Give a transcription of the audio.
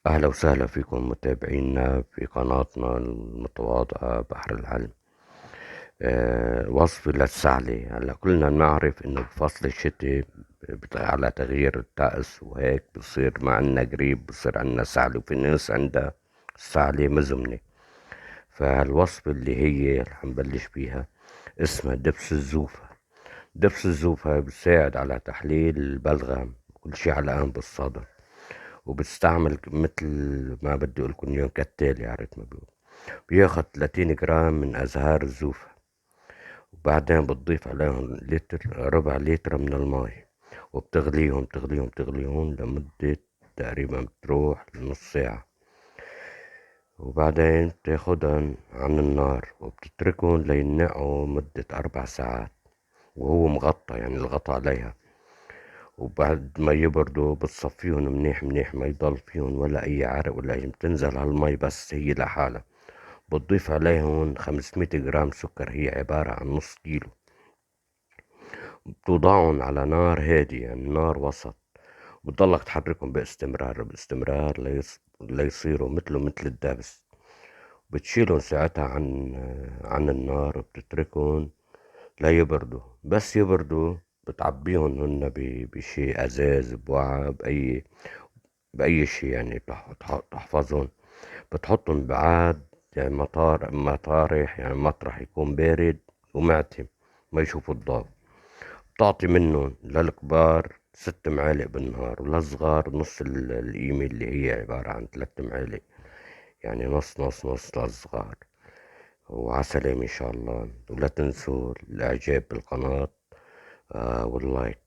أهلا وسهلا فيكم متابعينا في قناتنا المتواضعة بحر العلم. وصفي للثعلب. هلا كلنا بنعرف إنه بفصل الشتاء على تغيير الطقس وهيك بصير ما عنا قريب، بصير عنا ثعلب، وفي ناس عندها ثعلب مزمنة. فالوصفة اللي هي رح نبلش فيها اسمها دبس الزوفة. دبس الزوفة بتساعد على تحليل البلغم، كل شي علقان بالصدر، وبتستعمل مثل ما بدي اقولكم اياهم كالتالي. عرفت ما بيقول، بياخد 30 جرام من ازهار الزوفة، وبعدين بتضيف عليهم ربع لتر من الماء، وبتغليهم تغليهم لمدة تقريبا بتروح لنص ساعة، وبعدين بتاخدن عن النار وبتتركهم لينقعوا مدة 4 ساعات، وهو مغطى يعني الغطا عليها. وبعد ما يبردوا بتصفيهم منيح منيح، ما يضل فيهم ولا اي عرق ولا اي، بتنزل هالمي بس هي لحالها. بتضيف عليهم 500 جرام سكر، هي عبارة عن نص كيلو. بتوضعهم على نار هادية، يعني نار وسط، بتضلك تحركهم باستمرار ليصيروا مثل الدبس. بتشيلهم ساعتها عن النار وبتتركهم ليبردوا. بس يبردوا بتعبيهم هن بشي ازاز، بوعى، بأي شي يعني تحفظهم. بتحطهم بعاد، يعني مطارح، يعني مطرح يكون بارد ومعتم ما يشوفوا الضوء. بتعطي منهم للكبار 6 معالق بالنهار، وللصغار نص القيمة اللي هي عبارة عن 3 معالق، يعني نص نص نص للصغار. وعسلامة إن شاء الله، ولا تنسوا الإعجاب بالقناة واللايك.